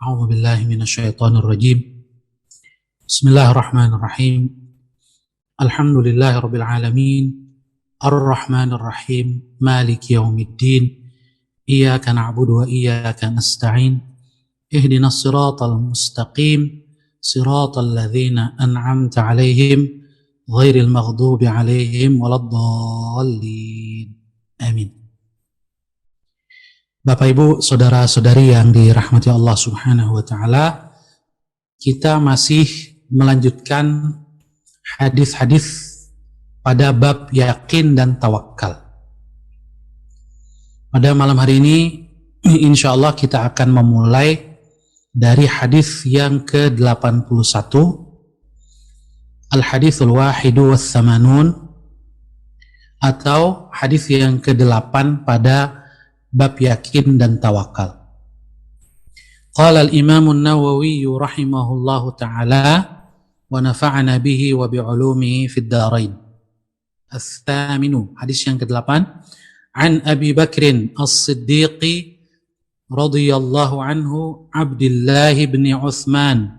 A'udzu billahi minasyaitonir rajim. Bismillahirrahmanirrahim. Alhamdulillahirabbil alamin. Arrahmanir rahim. Maliki yaumiddin. Iyyaka na'budu wa iyyaka nasta'in. Ihdinas siratal mustaqim. Siratal ladzina an'amta 'alaihim ghairil maghdubi 'alaihim waladdallin. Amin. Bapak Ibu, saudara-saudari yang dirahmati Allah Subhanahu wa taala, kita masih melanjutkan hadis-hadis pada bab yakin dan tawakal. Pada malam hari ini insya Allah kita akan memulai dari hadis yang ke-81, Al-Hadithul Wahidu was-Samanun, atau hadis yang ke-8 pada bab yakin dan tawakal. Qala al-Imam an-Nawawi rahimahullahu ta'ala wa nafa'ana bihi wa bi'ulumihi fid dharain. Ats-tsaminu, hadis yang ke-8, an Abi Bakrin As-Siddiq radhiyallahu anhu, Abdullah bin Utsman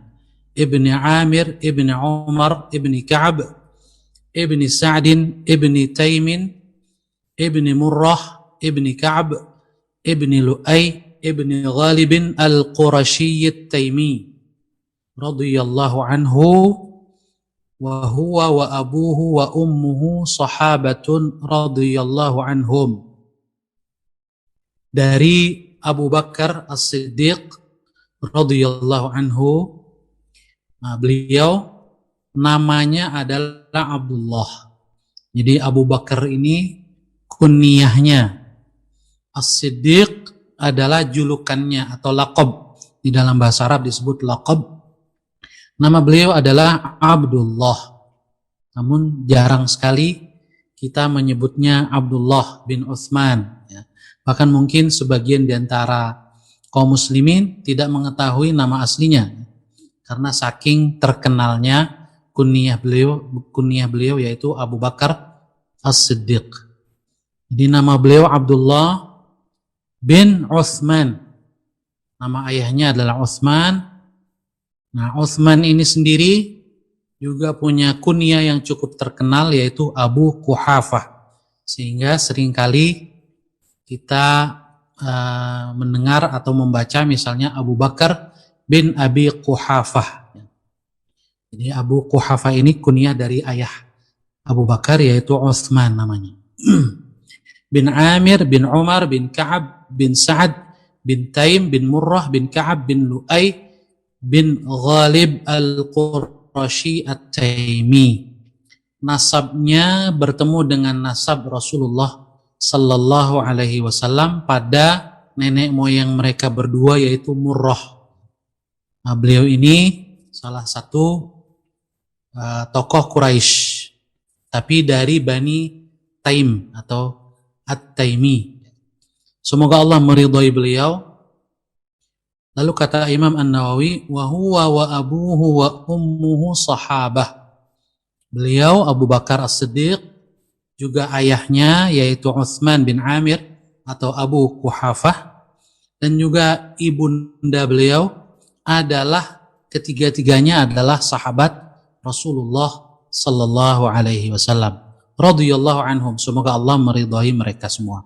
ibn Amir ibn Umar ibn Ka'ab ibn Sa'd ibn Taim ibn Murrah ibn Ka'ab ibn Lu'ay ibn Ghalib al-Qurashi at-Taimi radhiyallahu anhu, wa huwa wa abuhu wa ummuhu sahabatun radhiyallahu anhum. Dari Abu Bakar As-Siddiq radhiyallahu anhu, beliau namanya adalah Abdullah. Jadi Abu Bakar ini kunyahnya, As-Siddiq adalah julukannya atau laqab. Di dalam bahasa Arab disebut laqab. Nama beliau adalah Abdullah. Namun jarang sekali kita menyebutnya Abdullah bin Utsman. Bahkan mungkin sebagian di antara kaum muslimin tidak mengetahui nama aslinya, karena saking terkenalnya kunyah beliau yaitu Abu Bakar As-Siddiq. Jadi nama beliau Abdullah bin Utsman. Nama ayahnya adalah Utsman. Nah, Utsman ini sendiri juga punya kunyah yang cukup terkenal, yaitu Abu Quhafah. Sehingga seringkali kita mendengar atau membaca misalnya Abu Bakar bin Abi Quhafah. Jadi Abu Quhafah ini kunyah dari ayah Abu Bakar, yaitu Utsman namanya. Bin Amir, bin Umar, bin Ka'ab, bin Sa'ad, bin Taim, bin Murrah, bin Ka'ab, bin Lu'ay, bin Ghalib al-Qurashi at-Taimi. Nasabnya bertemu dengan nasab Rasulullah sallallahu alaihi wasallam pada nenek moyang mereka berdua, yaitu Murrah. Nah, beliau ini salah satu tokoh Quraisy, tapi dari Bani Taim atau At-Taimi. Semoga Allah meridhai beliau. Lalu kata Imam An-Nawawi, wa huwa wa abuhu wa ummuhu sahabah. Beliau Abu Bakar As-Siddiq, juga ayahnya yaitu Utsman bin Amir atau Abu Quhafah, dan juga ibunda beliau adalah ketiga-tiganya adalah sahabat Rasulullah sallallahu alaihi wasallam radhiyallahu anhum. Semoga Allah meridhai mereka semua.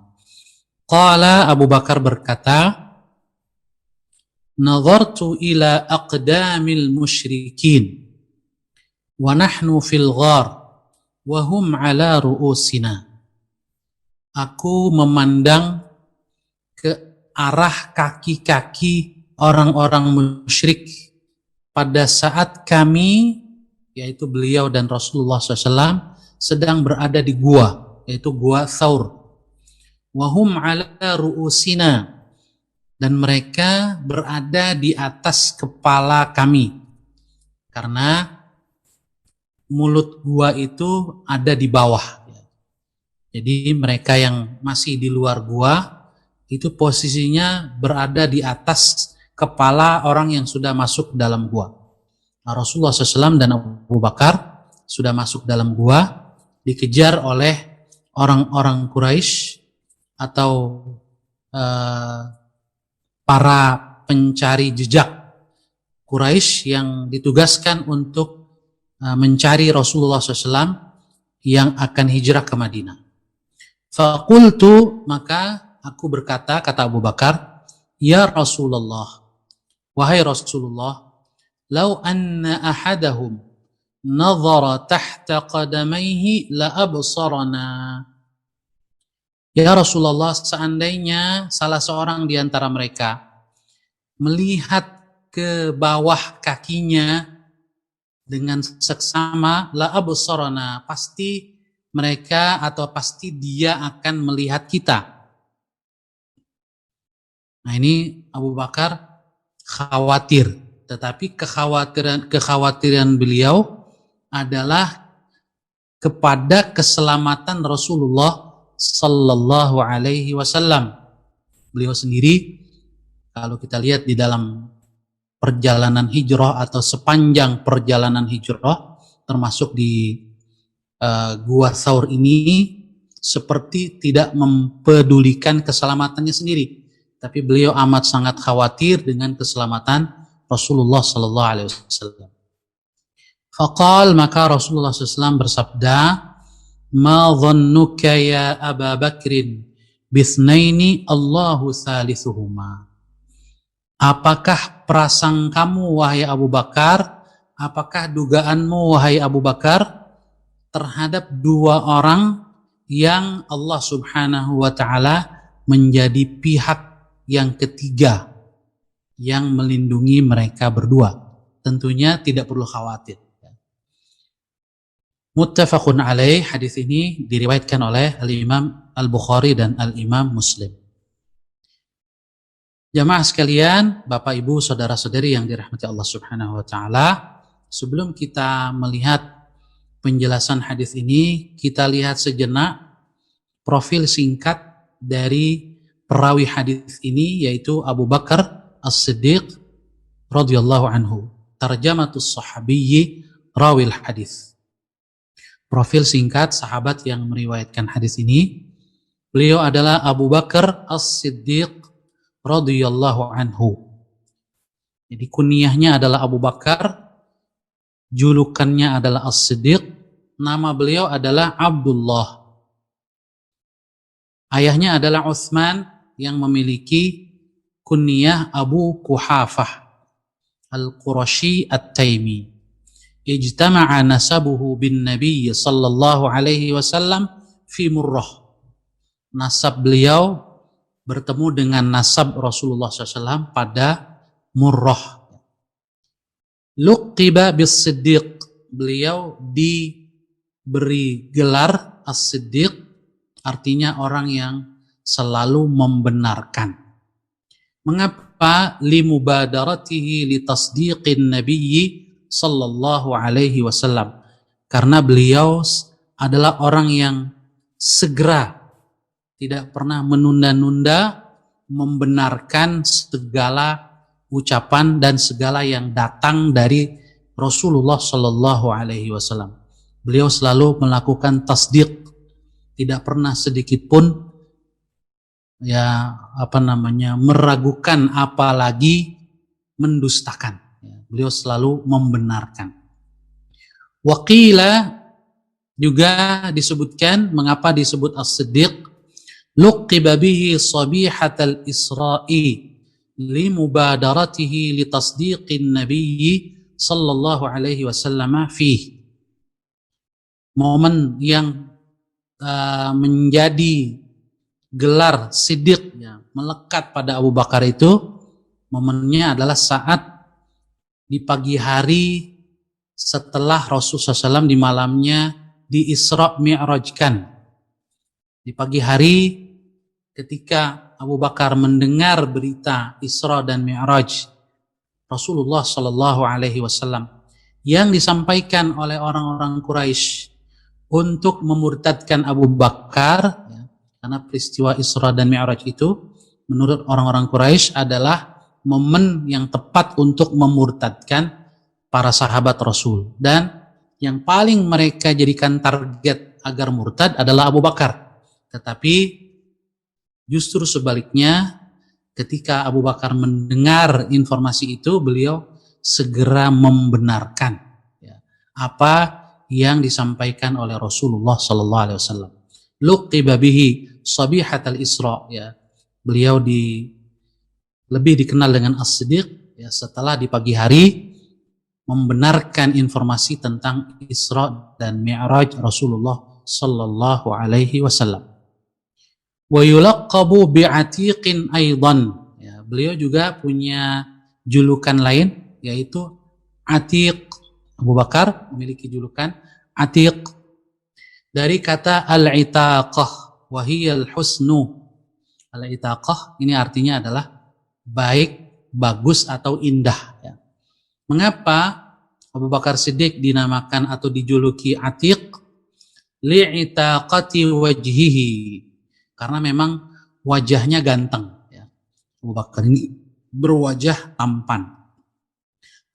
Qala, Abu Bakar berkata, nazartu ila aqdamil musyrikin wa nahnu fil ghar wa hum ala ru'usina. Aku memandang ke arah kaki-kaki orang-orang musyrik pada saat kami, yaitu beliau dan Rasulullah SAW, sedang berada di gua, yaitu gua Tsaur. Wahum ala ru'usina, dan mereka berada di atas kepala kami, karena mulut gua itu ada di bawah. Jadi mereka yang masih di luar gua itu posisinya berada di atas kepala orang yang sudah masuk dalam gua. Nah, Rasulullah SAW dan Abu Bakar sudah masuk dalam gua, dikejar oleh orang-orang Quraisy atau para pencari jejak Quraisy yang ditugaskan untuk mencari Rasulullah SAW yang akan hijrah ke Madinah. Faqultu, maka aku berkata, kata Abu Bakar, ya Rasulullah, wahai Rasulullah, lau anna ahadahum nazara tahta qadamaihi la absarana. Ya Rasulullah, seandainya salah seorang di antara mereka melihat ke bawah kakinya dengan seksama, la absarana, pasti mereka atau pasti dia akan melihat kita. Nah, ini Abu Bakar khawatir, tetapi kekhawatiran beliau adalah kepada keselamatan Rasulullah sallallahu alaihi wasallam. Beliau sendiri, kalau kita lihat di dalam perjalanan hijrah atau sepanjang perjalanan hijrah, termasuk di Gua Thaur ini, seperti tidak mempedulikan keselamatannya sendiri, tapi beliau amat sangat khawatir dengan keselamatan Rasulullah sallallahu alaihi wasallam. Faqal, maka Rasulullah SAW bersabda, ma dhannuka ya Aba Bakrin bisnaini Allahu thalithuhuma. Apakah prasangkamu wahai Abu Bakar, apakah dugaanmu wahai Abu Bakar terhadap dua orang yang Allah Subhanahu wa ta'ala menjadi pihak yang ketiga yang melindungi mereka berdua? Tentunya tidak perlu khawatir. Muttafaqun alaih, hadis ini diriwayatkan oleh Al-Imam Al-Bukhari dan Al-Imam Muslim. Jamaah sekalian, Bapak Ibu, saudara-saudari yang dirahmati Allah Subhanahu wa ta'ala, sebelum kita melihat penjelasan hadis ini, kita lihat sejenak profil singkat dari perawi hadis ini, yaitu Abu Bakar As-Siddiq radhiyallahu anhu. Tarjamatus sahabiyyi rawil hadis. Profil singkat sahabat yang meriwayatkan hadis ini, beliau adalah Abu Bakar As-Siddiq radhiyallahu anhu. Jadi kunyahnya adalah Abu Bakar, julukannya adalah As-Siddiq, nama beliau adalah Abdullah. Ayahnya adalah Utsman yang memiliki kunyah Abu Quhafah Al-Qurashi At-Taimi. Ijtama'a nasabuhu bin Nabi sallallahu alaihi wasallam fi Murrah. Nasab beliau bertemu dengan nasab Rasulullah SAW pada Murrah. Luqiba bis-Siddiq, beliau diberi gelar As-Siddiq, artinya orang yang selalu membenarkan. Mengapa? Limubadaratihi litasdiqin nabiyyi sallallahu alaihi wasallam. Karena beliau adalah orang yang segera, tidak pernah menunda-nunda membenarkan segala ucapan dan segala yang datang dari Rasulullah sallallahu alaihi wasallam. Beliau selalu melakukan tasdiq, tidak pernah sedikit pun meragukan, apalagi mendustakan. Beliau selalu membenarkan. Waqila, juga disebutkan, mengapa disebut As-Siddiq? Luqiba bihi sabihatal Isra'i limubadaratihi litasdiqin nabiyyi sallallahu alaihi wasallam fihi. Momen yang menjadi gelar Siddiq, ya, melekat pada Abu Bakar itu, momennya adalah saat di pagi hari setelah Rasulullah SAW di malamnya di Isra Mi'rajkan. Di pagi hari ketika Abu Bakar mendengar berita Isra dan Mi'raj Rasulullah Sallallahu Alaihi Wasallam yang disampaikan oleh orang-orang Quraisy untuk memurtadkan Abu Bakar, ya, karena peristiwa Isra dan Mi'raj itu menurut orang-orang Quraisy adalah momen yang tepat untuk memurtadkan para sahabat Rasul, dan yang paling mereka jadikan target agar murtad adalah Abu Bakar. Tetapi justru sebaliknya, ketika Abu Bakar mendengar informasi itu, beliau segera membenarkan ya, apa yang disampaikan oleh Rasulullah sallallahu alaihi wasallam. Luqiba bihi sabihatal Isra ya. Beliau lebih dikenal dengan As-Siddiq ya, setelah di pagi hari membenarkan informasi tentang Isra dan Mi'raj Rasulullah sallallahu alaihi wasallam. Wa yulaqabu bi'atiqin aidan. Ya, beliau juga punya julukan lain yaitu Atiq. Abu Bakar memiliki julukan Atiq dari kata al-itaqah wa hiya al-husnu. Al-itaqah ini artinya adalah baik, bagus atau indah ya. Mengapa Abu Bakar Siddiq dinamakan atau dijuluki Atiq? Li'itaqati wajhihi. Karena memang wajahnya ganteng ya. Abu Bakar ini berwajah tampan.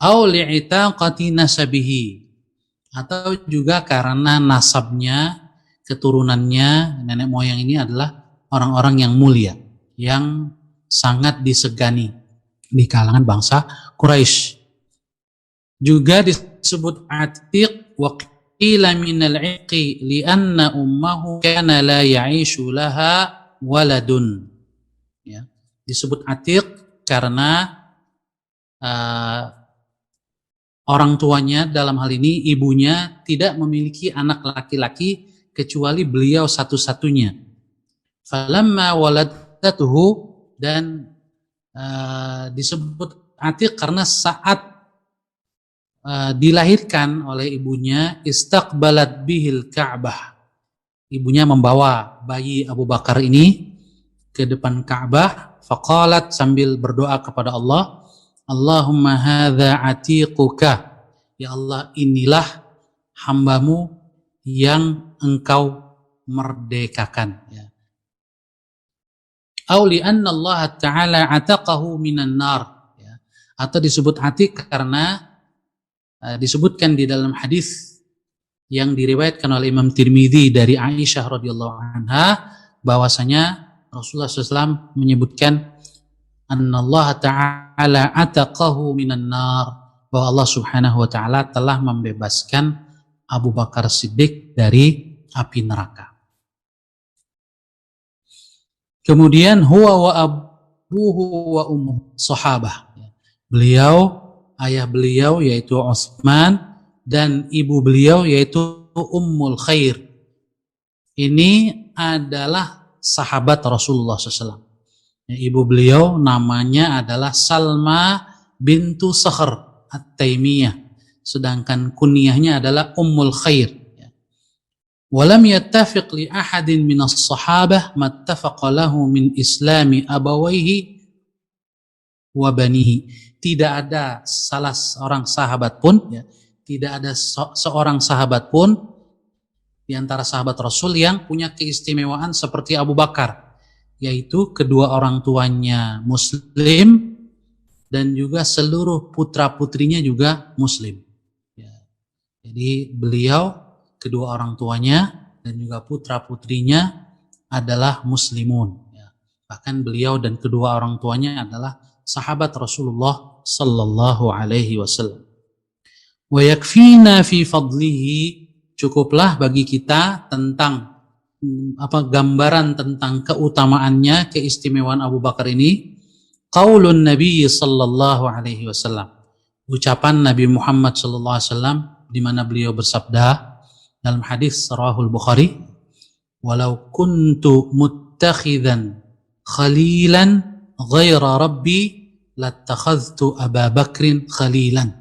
Au li'itaqati nasabihi. Atau juga karena nasabnya, keturunannya, nenek moyang ini adalah orang-orang yang mulia, yang sangat disegani di kalangan bangsa Quraisy. Juga disebut Atiq wa qila minal iqi lianna ummahu kana la ya'ishu laha waladun. Ya, disebut Atiq karena orang tuanya, dalam hal ini ibunya, tidak memiliki anak laki-laki kecuali beliau satu-satunya. Falamma waladatuhu, dan disebut Atiq karena saat dilahirkan oleh ibunya, istaqbalat bihil Ka'bah. Ibunya membawa bayi Abu Bakar ini ke depan Ka'bah, faqalat, sambil berdoa kepada Allah, Allahumma hadza atiquka. Ya Allah, inilah hambamu yang engkau merdekakan ya. Au li anna Allah Ta'ala ataqahu minan nar ya. Atau disebut Atiq karena disebutkan di dalam hadis yang diriwayatkan oleh Imam Tirmidzi dari Aisyah radhiyallahu anha bahwasanya Rasulullah SAW menyebutkan annallaha ta'ala ataqahu minan nar, bahwa Allah Subhanahu wa taala telah membebaskan Abu Bakar Siddiq dari api neraka. Kemudian huwa wa abuhu wa ummuhu sahabah. Beliau, ayah beliau yaitu Utsman, dan ibu beliau yaitu Ummul Khair. Ini adalah sahabat Rasulullah SAW. Ibu beliau namanya adalah Salma bintu Sakhr At-Taimiyah, sedangkan kunyahnya adalah Ummul Khair. Walam yattafiq li ahadin minas sahabah mattafaqa lahu min islami abawaihi wa banihi. Tidak ada salah seorang sahabat pun ya, tidak ada seorang sahabat pun di antara sahabat Rasul yang punya keistimewaan seperti Abu Bakar, yaitu kedua orang tuanya Muslim dan juga seluruh putra-putrinya juga Muslim. Ya. Jadi beliau, kedua orang tuanya dan juga putra-putrinya adalah Muslimun. Ya. Bahkan beliau dan kedua orang tuanya adalah sahabat Rasulullah sallallahu alaihi wasallam. Wa yakfina fi fadlihi, cukuplah bagi kita tentang gambaran tentang keutamaannya, keistimewaan Abu Bakar ini, qaulun Nabi sallallahu alaihi wasallam, ucapan Nabi Muhammad sallallahu alaihi wasallam di mana beliau bersabda dalam hadis Sahihul Bukhari, walau kuntu muttakhidan khalilan ghaira rabbi lattakhadhtu Aba Bakrin khalilan.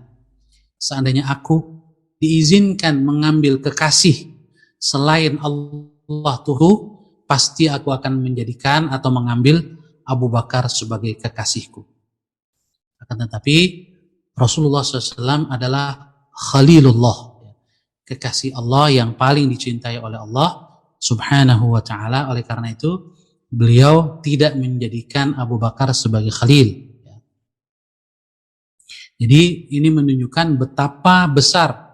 Seandainya aku diizinkan mengambil kekasih selain Allah Tuhu, pasti aku akan menjadikan atau mengambil Abu Bakar sebagai kekasihku. Akan tetapi Rasulullah SAW adalah Khalilullah, kekasih Allah yang paling dicintai oleh Allah Subhanahu wa ta'ala. Oleh karena itu beliau tidak menjadikan Abu Bakar sebagai Khalil. Jadi ini menunjukkan betapa besar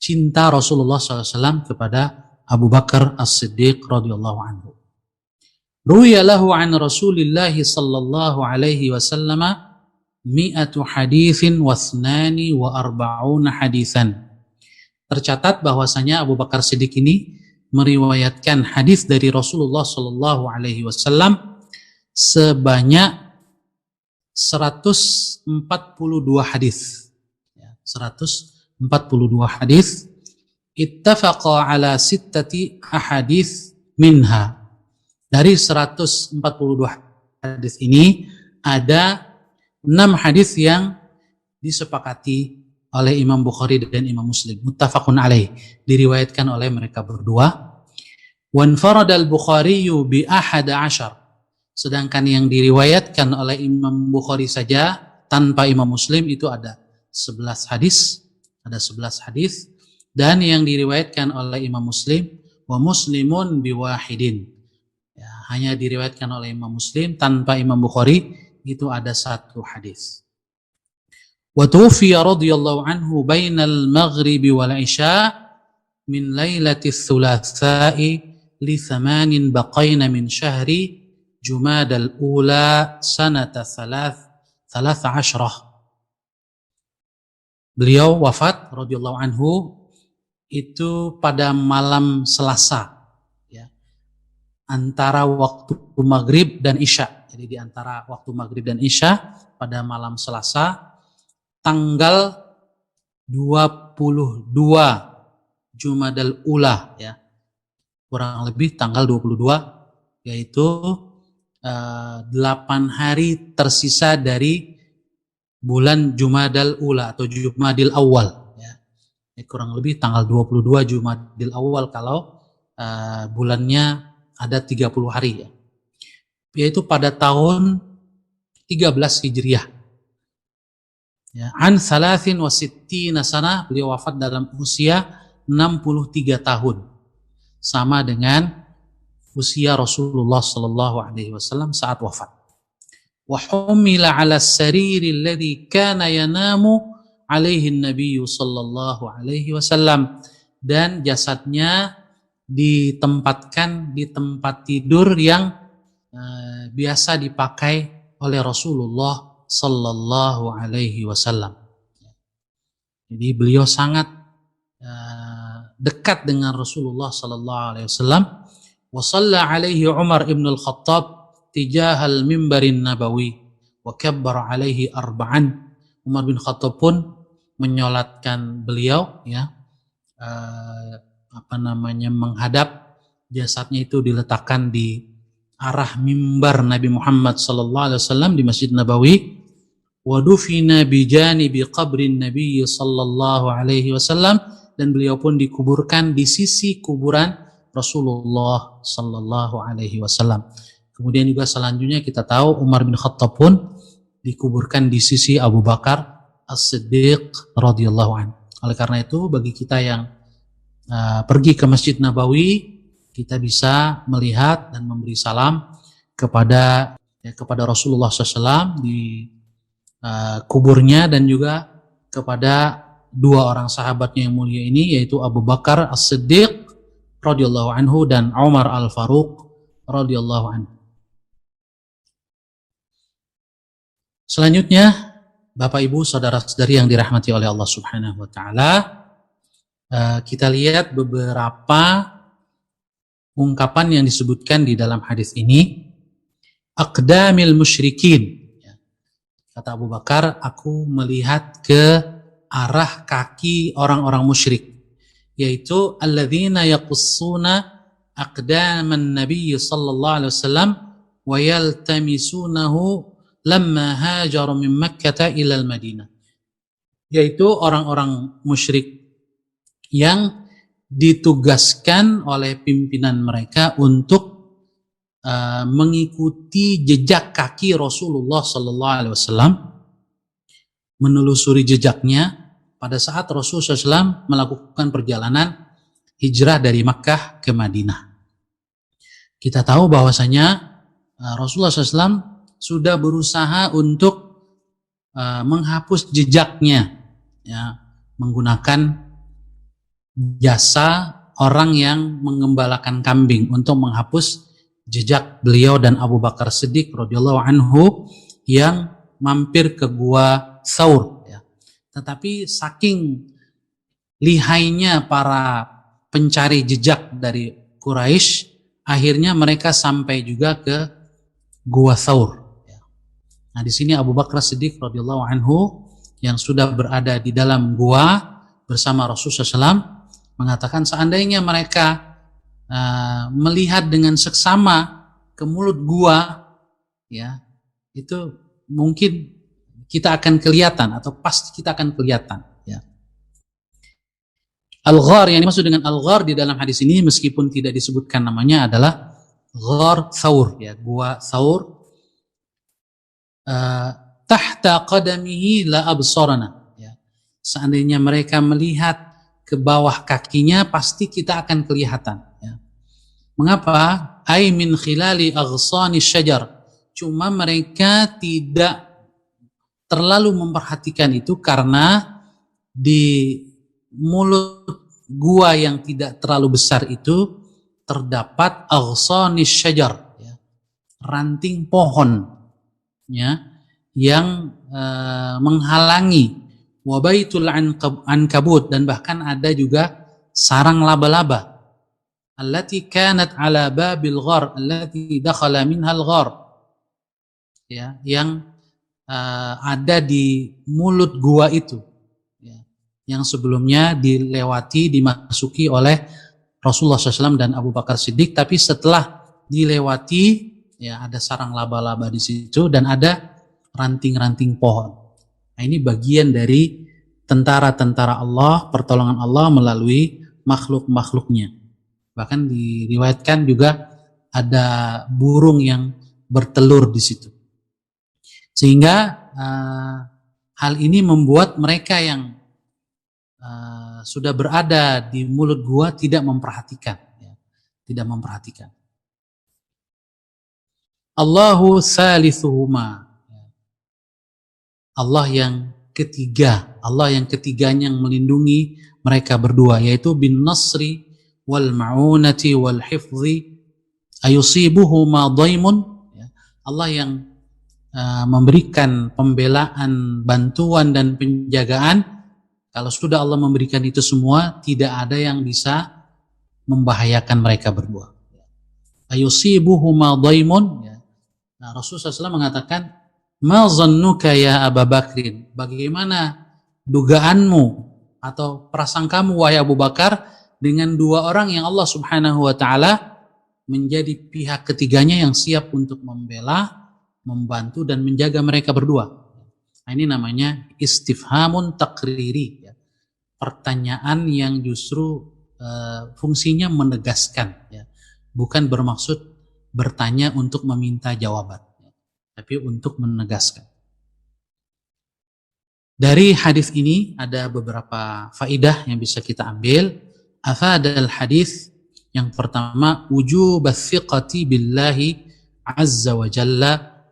cinta Rasulullah SAW kepada Abu Bakar As-Siddiq radhiyallahu anhu. Ruwiya lahu an Rasulillah sallallahu alaihi wasallam mi'atu haditsin wasnani wa arba'una hadisan. Tercatat bahwasanya Abu Bakar Siddiq ini meriwayatkan hadis dari Rasulullah Shallallahu Alaihi Wasallam sebanyak 142 hadis. 142 hadis. Ittafaqa ala sittati ahadits minha. Dari 142 hadis ini ada 6 hadis yang disepakati oleh Imam Bukhari dan Imam Muslim, muttafaqun alaih, diriwayatkan oleh mereka berdua. Wanfarad al-Bukhari bi 11, sedangkan yang diriwayatkan oleh Imam Bukhari saja tanpa Imam Muslim itu ada 11 hadis, dan yang diriwayatkan oleh Imam Muslim wa Muslimun bi wahidin, ya, hanya diriwayatkan oleh Imam Muslim tanpa Imam Bukhari itu ada 1 hadis. Wa tuwfiya radhiyallahu anhu bainal maghribi wal isya min lailati tsulatsai li 8 baqaina min syahri Jumadal ula sanata 13. Beliau wafat radhiyallahu anhu itu pada malam Selasa, ya, antara waktu maghrib dan isya. Jadi di antara waktu maghrib dan isya pada malam Selasa tanggal 22 Jumadal Ula, ya, kurang lebih tanggal 22, yaitu 8 hari tersisa dari bulan Jumadal Ula atau Jumadil Awal, ya. Kurang lebih tanggal 22 Jumadil Awal kalau bulannya ada 30 hari, ya. Yaitu pada tahun 13 Hijriah. Ya, an 63 sana, beliau wafat dalam usia 63 tahun, sama dengan usia Rasulullah sallallahu alaihi wasallam saat wafat. Wa humila 'ala as-sariri alladhi kana yanamu 'alaihi an-nabiy sallallahu alaihi wasallam, dan jasadnya ditempatkan di tempat tidur yang biasa dipakai oleh Rasulullah sallallahu alaihi wasallam. Jadi beliau sangat dekat dengan Rasulullah sallallahu alaihi wasallam. Wa shalla alaihi Umar ibn al-Khattab tijahal mimbarin nabawi wa kabbara alaihi arba'an. Umar bin Khattab pun menyolatkan beliau, ya, menghadap jasadnya itu diletakkan di arah mimbar Nabi Muhammad sallallahu alaihi wasallam di Masjid Nabawi. Wa dufina bi janibi qabrin Nabi sallallahu alaihi wasallam, dan beliau pun dikuburkan di sisi kuburan Rasulullah sallallahu alaihi wasallam. Kemudian juga selanjutnya kita tahu Umar bin Khattab pun dikuburkan di sisi Abu Bakar As-Siddiq radhiyallahu anhu. Oleh karena itu bagi kita yang pergi ke Masjid Nabawi, kita bisa melihat dan memberi salam kepada Rasulullah SAW di kuburnya, dan juga kepada 2 orang sahabatnya yang mulia ini, yaitu Abu Bakar As-Siddiq radhiyallahu anhu dan Umar Al-Faruq radhiyallahu anhu. Selanjutnya, Bapak Ibu saudara-saudari yang dirahmati oleh Allah Subhanahu wa taala, kita lihat beberapa ungkapan yang disebutkan di dalam hadis ini. Aqdamil musyrikin. Kata Abu Bakar, aku melihat ke arah kaki orang-orang musyrik, yaitu alladzina yaqussuna aqdaman nabiy sallallahu alaihi wasallam wa yaltamisunahu lamma hajaru min Makkah ila al-Madinah. Yaitu orang-orang musyrik yang ditugaskan oleh pimpinan mereka untuk mengikuti jejak kaki Rasulullah sallallahu alaihi wasallam, menelusuri jejaknya pada saat Rasulullah SAW melakukan perjalanan hijrah dari Makkah ke Madinah. Kita tahu bahwasanya Rasulullah SAW sudah berusaha untuk menghapus jejaknya, ya, menggunakan jasa orang yang mengembalakan kambing untuk menghapus jejak beliau dan Abu Bakar Siddiq radhiyallahu anhu yang mampir ke gua Tsaur, ya. Tetapi saking lihainya para pencari jejak dari Quraisy, akhirnya mereka sampai juga ke gua Tsaur. Ya. Nah, di sini Abu Bakar Siddiq radhiyallahu anhu yang sudah berada di dalam gua bersama Rasulullah SAW mengatakan seandainya mereka melihat dengan seksama ke mulut gua, ya, itu mungkin kita akan kelihatan atau pasti kita akan kelihatan, ya. Al-Ghar yang dimaksud dengan Al-Ghar di dalam hadis ini meskipun tidak disebutkan namanya adalah Ghar Tsaur, ya, gua Tsaur. Tahta qadamihi la absarana, ya. Seandainya mereka melihat ke bawah kakinya pasti kita akan kelihatan, ya. Mengapa? Ai min khilali aghsani syajar. Cuma mereka tidak terlalu memperhatikan itu karena di mulut gua yang tidak terlalu besar itu terdapat aghsani syajar, ya, ranting pohon, ya, yang menghalangi wabaitul ankabut, dan bahkan ada juga sarang laba-laba allati kanat ala babil ghar allati dakhala minha al-ghar, ya, yang ada di mulut gua itu, ya, yang sebelumnya dimasuki oleh Rasulullah SAW dan Abu Bakar Siddiq, tapi setelah dilewati, ya, ada sarang laba-laba di situ dan ada ranting-ranting pohon. Nah, ini bagian dari tentara-tentara Allah, pertolongan Allah melalui makhluk-makhluknya. Bahkan diriwayatkan juga ada burung yang bertelur di situ. Sehingga hal ini membuat mereka yang sudah berada di mulut gua tidak memperhatikan, ya, tidak memperhatikan. Allahu salisuhuma, Allah yang ketiga, Allah yang ketiganya yang melindungi mereka berdua, yaitu bin nasri wal ma'unati wal hifzi ayusibuhuma dhaimun, ya. Allah yang memberikan pembelaan, bantuan dan penjagaan. Kalau sudah Allah memberikan itu semua, tidak ada yang bisa membahayakan mereka berdua. Ayusibuhuma dhaimun, ya. Nah, Rasulullah SAW mengatakan, ma zannuka ya Abu Bakrin, bagaimana dugaanmu atau prasangkamu wahai Abu Bakar dengan dua orang yang Allah Subhanahu wa taala menjadi pihak ketiganya yang siap untuk membela, membantu dan menjaga mereka berdua. Nah, ini namanya istifhamun takriri, ya. Pertanyaan yang justru fungsinya menegaskan, ya. Bukan bermaksud bertanya untuk meminta jawaban, ya, tapi untuk menegaskan. Dari hadis ini ada beberapa faidah yang bisa kita ambil. Afadal hadis, yang pertama, wujub ats-thiqati billahi azza wa jalla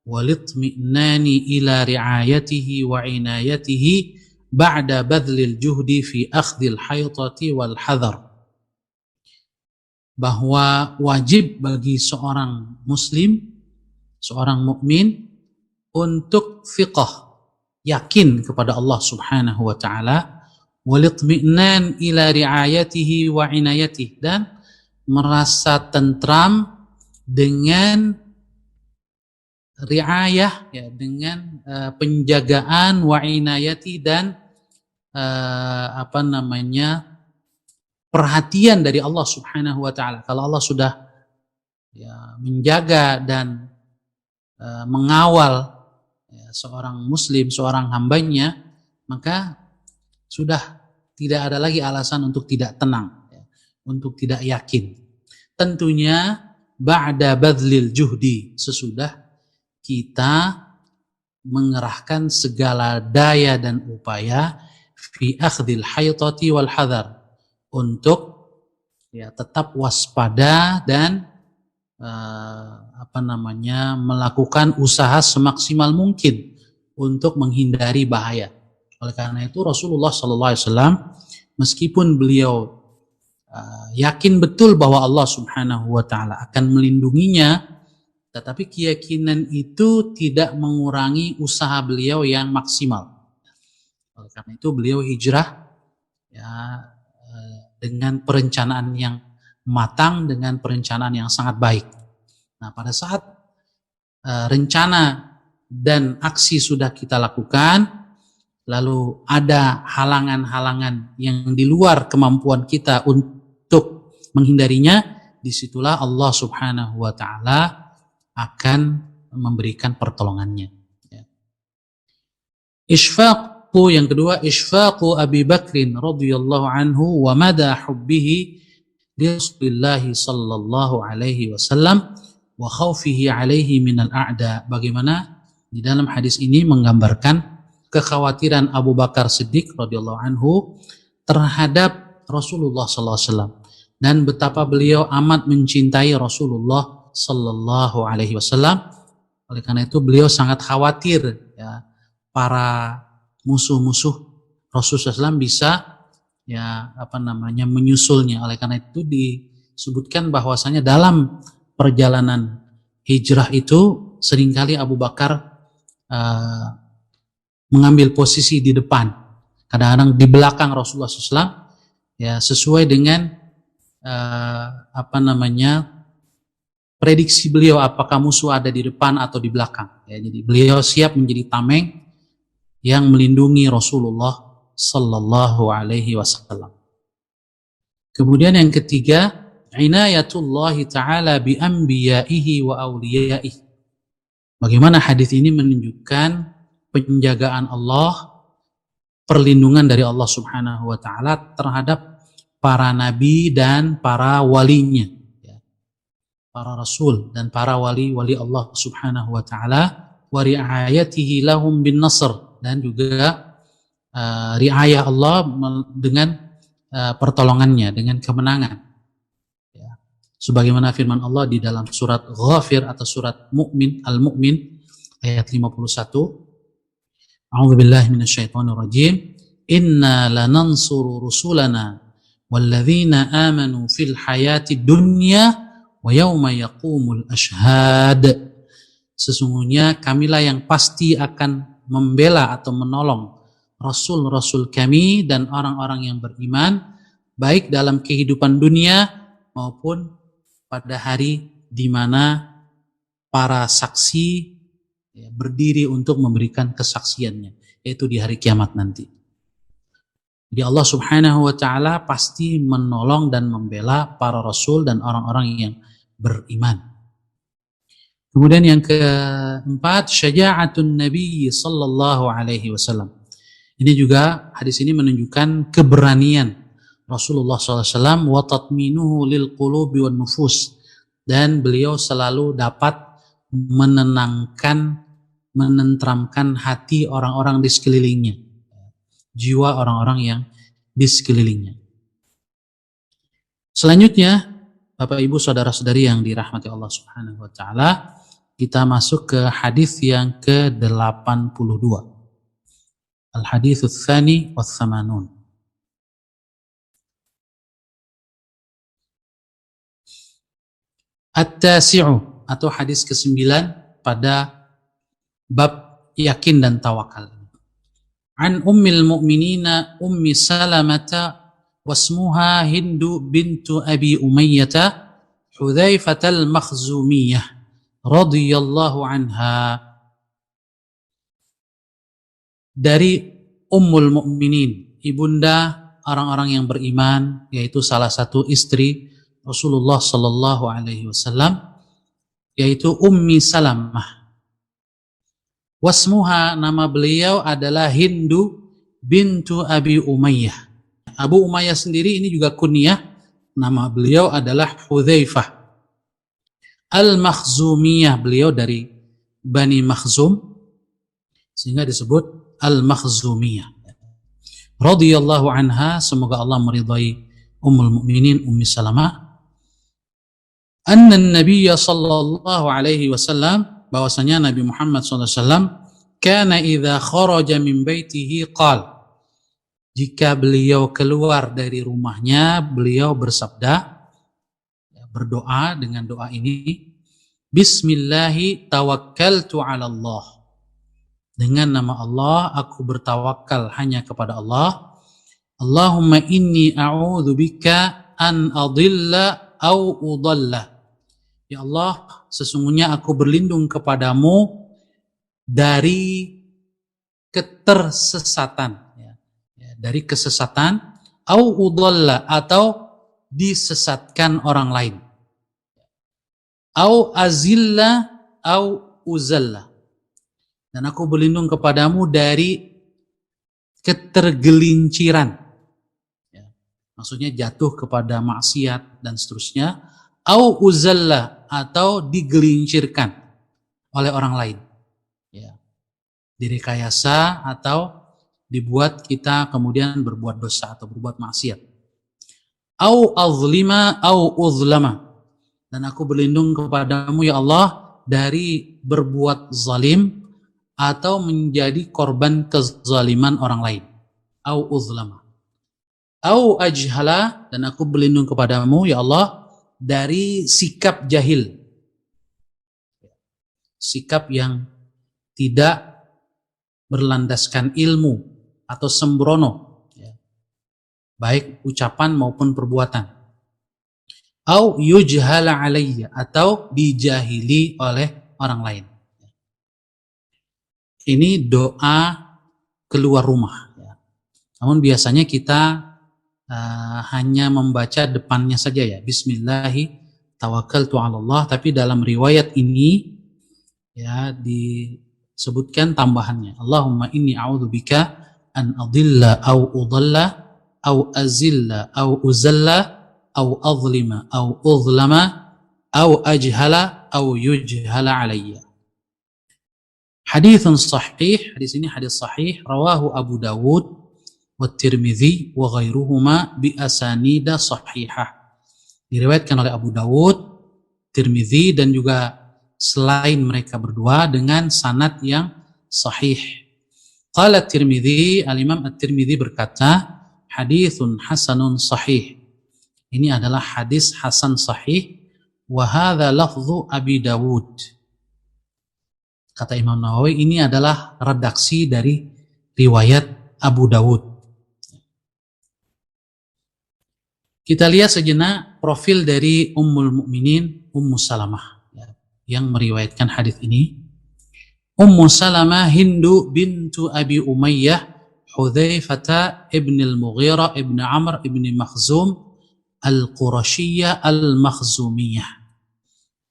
walitmi'nani ila ri'ayatihi wa inayatihi ba'da badlil juhdi fi akhdhil haytati wal hadar. Bahwa wajib bagi seorang muslim, seorang mukmin, untuk thiqah, yakin kepada Allah Subhanahu wa taala, walitmi'nan ila ri'ayatihi wa inayatihi, dan merasa tentram dengan riayah, ya, dengan penjagaan, wa inayati, dan perhatian dari Allah Subhanahu wa taala. Kalau Allah sudah, ya, menjaga dan mengawal, ya, seorang muslim, seorang hambanya, maka sudah tidak ada lagi alasan untuk tidak tenang, ya, untuk tidak yakin. Tentunya ba'da badlil juhdi, sesudah kita mengerahkan segala daya dan upaya fi akhdhil haytati wal hadar, untuk, ya, tetap waspada dan melakukan usaha semaksimal mungkin untuk menghindari bahaya. Oleh karena itu Rasulullah SAW, meskipun beliau yakin betul bahwa Allah Subhanahu wa taala akan melindunginya tetapi keyakinan itu tidak mengurangi usaha beliau yang maksimal. Oleh karena itu beliau hijrah ya dengan perencanaan yang matang, dengan perencanaan yang sangat baik. Nah, pada saat rencana dan aksi sudah kita lakukan, lalu ada halangan-halangan yang di luar kemampuan kita untuk menghindarinya, disitulah Allah Subhanahu wa Ta'ala akan memberikan pertolongannya. Ishfaqu yang kedua, ishfaqu Abi Bakrin radhiyallahu anhu wa mada hubbihi li Rasulillah sallallahu alaihi wasallam wa khawfihi alaihi minal a'da. Bagaimana di dalam hadis ini menggambarkan kekhawatiran Abu Bakar Siddiq radhiyallahu anhu terhadap Rasulullah sallallahu alaihi wasallam dan betapa beliau amat mencintai Rasulullah sallallahu alaihi wasallam. Oleh karena itu beliau sangat khawatir ya para musuh-musuh Rasulullah SAW bisa menyusulnya. Oleh karena itu disebutkan bahwasanya dalam perjalanan hijrah itu seringkali Abu Bakar mengambil posisi di depan, kadang-kadang di belakang Rasulullah SAW, ya sesuai dengan prediksi beliau apakah musuh ada di depan atau di belakang. Ya, jadi beliau siap menjadi tameng yang melindungi Rasulullah Sallallahu Alaihi Wasallam. Kemudian yang ketiga, inayatullah Taala bi anbiyaihi wa awliyaihi. Bagaimana hadis ini menunjukkan penjagaan Allah, perlindungan dari Allah Subhanahu wa Ta'ala terhadap para nabi dan para walinya, para rasul dan para wali-wali Allah Subhanahu wa Ta'ala, wa ri'ayatihi lahum bin nasr, dan juga riayah Allah dengan pertolongannya, dengan kemenangan. Sebagaimana firman Allah di dalam surat Ghafir atau surat Mu'min, Al-Mu'min ayat 51. A'udzu billahi minasyaitonir rajim. Inna lanansuru rusulana walladzina amanu fil hayatid dunya wa yauma yaqumul ashhad. Sesungguhnya kamilah yang pasti akan membela atau menolong rasul-rasul kami dan orang-orang yang beriman baik dalam kehidupan dunia maupun pada hari di mana para saksi berdiri untuk memberikan kesaksiannya, yaitu di hari kiamat nanti. Jadi Allah Subhanahu wa Ta'ala pasti menolong dan membela para rasul dan orang-orang yang beriman. Kemudian yang keempat, syaja'atun Nabi sallallahu alaihi wasallam. Ini juga hadis ini menunjukkan keberanian Rasulullah SAW wa tatminuhu lil qulubi wan nufus, dan beliau selalu dapat menenteramkan hati orang-orang di sekelilingnya, jiwa orang-orang yang di sekelilingnya. Selanjutnya, Bapak Ibu saudara-saudari yang dirahmati Allah Subhanahu wa Ta'ala, kita masuk ke hadis yang ke-82. Al-haditsus tsani wa tsamanun. At-tasi'u atau hadis ke-9 pada bab yakin dan tawakal. An ummil mu'minina ummi Salamata wasmuha Hindu bintu Abi Umayyah Hudzaifah al-Makhzumiyah radhiyallahu anha. Dari Ummul Mukminin, ibunda orang-orang yang beriman, yaitu salah satu istri Rasulullah sallallahu alaihi wasallam, yaitu Ummi Salamah. Wasmuha, nama beliau adalah Hindu bintu Abi Umayyah. Abu Umayyah sendiri ini juga kunyah, nama beliau adalah Hudzaifah Al-Makhzumiyah, beliau dari Bani Makhzum sehingga disebut Al-Makhzumiyah. Radhiyallahu anha, semoga Allah meridai Ummul Mukminin Ummi Salamah. Anna Nabiy sallallahu alaihi wasallam, bahwasanya Nabi Muhammad sallallahu alaihi wasallam, kana idza kharaja min baitihi qala, jika beliau keluar dari rumahnya beliau bersabda, berdoa dengan doa ini, Bismillahi tawakkaltu 'ala Allah. Dengan nama Allah aku bertawakal hanya kepada Allah. Allahumma inni a'udzubika an adilla au udalla. Ya Allah, sesungguhnya aku berlindung kepadamu dari ketersesatan, dari kesesatan, au udalla, atau disesatkan orang lain, au azilla au uzalla, dan aku berlindung kepadamu dari ketergelinciran, maksudnya jatuh kepada maksiat dan seterusnya, au uzalla, atau digelincirkan oleh orang lain, direkayasa atau dibuat kita kemudian berbuat dosa atau berbuat maksiat. Au azlima au uzlama, dan aku berlindung kepadamu ya Allah dari berbuat zalim atau menjadi korban kezaliman orang lain. Au uzlama. Au ajhala, dan aku berlindung kepadamu ya Allah dari sikap jahil, sikap yang tidak berlandaskan ilmu atau sembrono, baik ucapan maupun perbuatan. Au yujhala alayya, atau dijahili oleh orang lain. Ini doa keluar rumah. Namun biasanya kita hanya membaca depannya saja, ya, Bismillahi tawakkaltu 'ala Allah, tapi dalam riwayat ini ya disebutkan tambahannya, Allahumma inni a'udzubika an adilla au udalla au azilla au uzalla au azlima au uzlama au ajhala au yujhala alayya. Haditsun sahih, hadis ini hadis sahih, rawahu Abu Dawud wa Tirmidzi wa ghairuhuma bi asanida sahihah. Diriwayatkan oleh Abu Dawud, Tirmidzi, dan juga selain mereka berdua dengan sanad yang sahih. Qala Tirmidzi, al-Imam At-Tirmidzi berkata, haditsun hasanun sahih. Ini adalah hadis hasan sahih, wa hadza lafdhu Abi Dawud. Kata Imam Nawawi, ini adalah redaksi dari riwayat Abu Dawud. Kita lihat sejenak profil dari Ummul Mukminin Ummu Salamah yang meriwayatkan hadis ini. Ummu Salamah Hindu bintu Abi Umayyah Hudzaifah ibn al-Mughirah ibn Amr ibn Makhzum al-Qurasyiyah al-Makhzumiyah.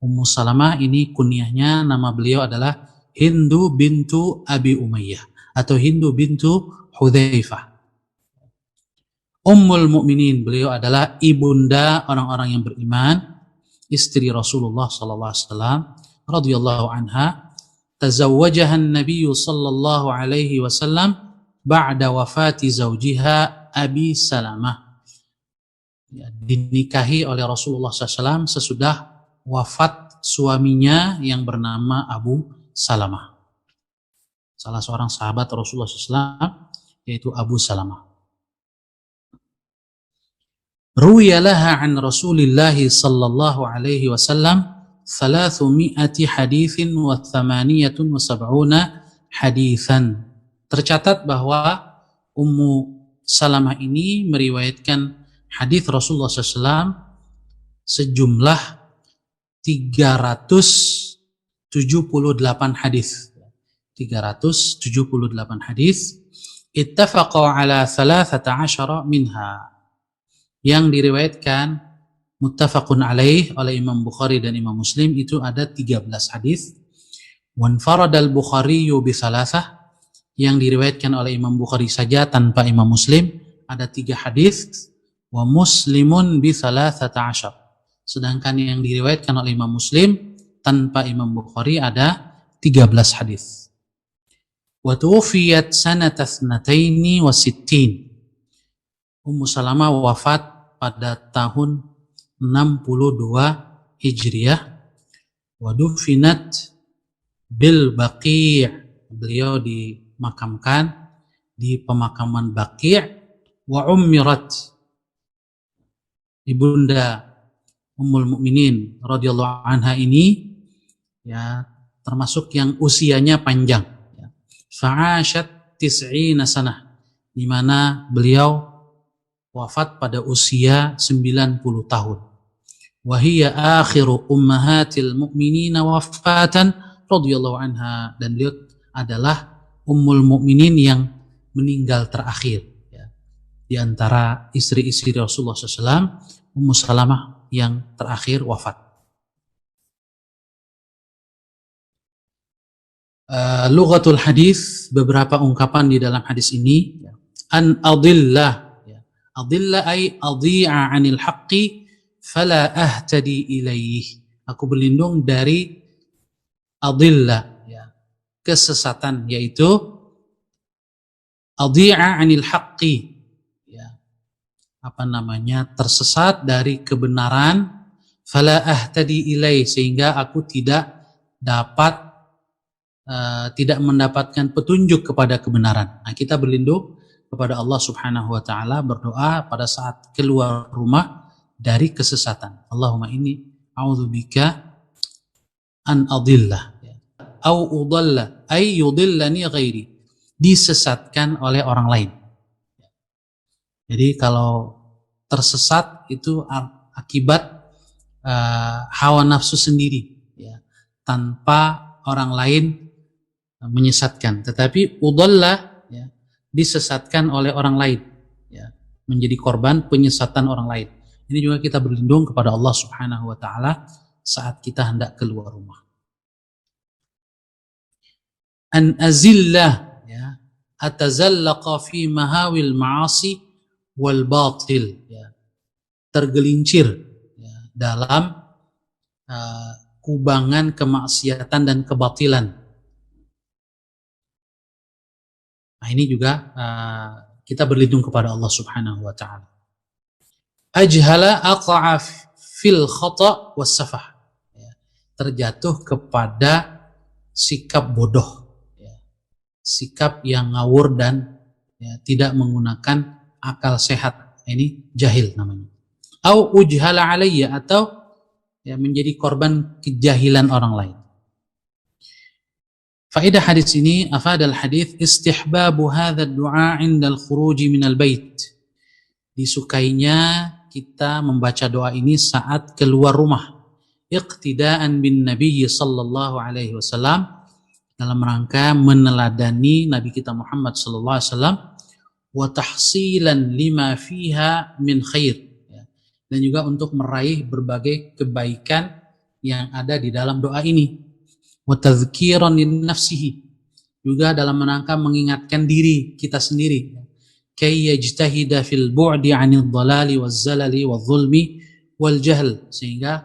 Ummu Salamah ini kunyahnya, nama beliau adalah Hindu bintu Abi Umayyah atau Hindu bintu Hudzaifah. Ummul Mukminin, beliau adalah ibunda orang-orang yang beriman, istri Rasulullah sallallahu alaihi wasallam radhiyallahu anha. Tazawwajaha an-nabiy sallallahu alaihi wasallam ba'da wafati zawjiha Abi Salamah. Dinikahi oleh Rasulullah SAW sesudah wafat suaminya yang bernama Abu Salamah, salah seorang sahabat Rasulullah SAW, yaitu Abu Salamah. Ruwiya laha an Rasulillah sallallahu alaihi wasallam 300 haditsin wa 78 haditsan. Tercatat bahwa Ummu Salamah ini meriwayatkan hadis Rasulullah SAW sejumlah 378 hadis. 378 hadis. Ittafaqa ala 13 minha, yang diriwayatkan muttafaqun alaih oleh Imam Bukhari dan Imam Muslim itu ada 13 hadis. Wanfaradal Bukhari bi thalathah, yang diriwayatkan oleh Imam Bukhari saja tanpa Imam Muslim ada 3 hadis. Wa Muslimun bi 13, sedangkan yang diriwayatkan oleh Imam Muslim tanpa Imam Bukhari ada 13 hadis. Wa tuwfiyat sanata 62. Ummu Salamah wafat pada tahun 62 Hijriah. Wa dufinat bil Baqi', beliau dimakamkan di pemakaman Baqi'. Wa ummirat, ibunda Ummul Mukminin radhiyallahu anha ini ya, termasuk yang usianya panjang, ya. Fa'ashat tis'ina sanah, di mana beliau wafat pada usia 90 tahun. Wa hiya akhiru ummahatil mu'minina wafatan radhiyallahu anha, dan beliau adalah ummul mukminin yang meninggal terakhir, ya. Di antara istri-istri Rasulullah SAW, Ummu Salamah yang terakhir wafat. Lughatul hadis, beberapa ungkapan di dalam hadis ini. An adillah, ya. Adillah ay adhi'a 'anil haqqi fala ahtadi ilaih. Aku berlindung dari adillah, ya, kesesatan, yaitu adhi'a 'anil haqqi, ya, tersesat dari kebenaran, fala ahtadi ilaih, sehingga aku tidak mendapatkan petunjuk kepada kebenaran. Nah, kita berlindung kepada Allah Subhanahu wa taala, berdoa pada saat keluar rumah dari kesesatan. Allahumma inni a'udzubika an adillah, au udalla ay yudillani ghairi, disesatkan oleh orang lain. Jadi kalau tersesat itu akibat hawa nafsu sendiri, ya, tanpa orang lain menyesatkan. Tetapi udalla, ya, disesatkan oleh orang lain, ya, menjadi korban penyesatan orang lain. Ini juga kita berlindung kepada Allah Subhanahu wa taala saat kita hendak keluar rumah. An azillah, ya, atazallaqa fi mahawil ma'asi wal batil, ya, tergelincir, ya, dalam kubangan kemaksiatan dan kebatilan. Nah, ini juga kita berlindung kepada Allah Subhanahu wa taala. Ajhala aqa'a fil khata' was safah, ya, terjatuh kepada sikap bodoh, ya, sikap yang ngawur dan, ya, tidak menggunakan akal sehat. Ini jahil namanya. Au ujhala alayya, atau, ya, menjadi korban kejahilan orang lain. Faedah hadis ini, afadal hadis istihbabu hadha ad-du'a 'inda al-khuruj min al-bait. Disukainya kita membaca doa ini saat keluar rumah. Iqtidaan bin Nabi sallallahu alaihi wasallam, dalam rangka meneladani Nabi kita Muhammad sallallahu alaihi wasallam, wa tahsilan lima fiha min khair, dan juga untuk meraih berbagai kebaikan yang ada di dalam doa ini. Wa tadhkiran lin nafsihi, juga dalam rangka mengingatkan diri kita sendiri, kay yajtahida fil bu'di 'anil dhalali waz zalali wal zulmi wal jahl, sehingga,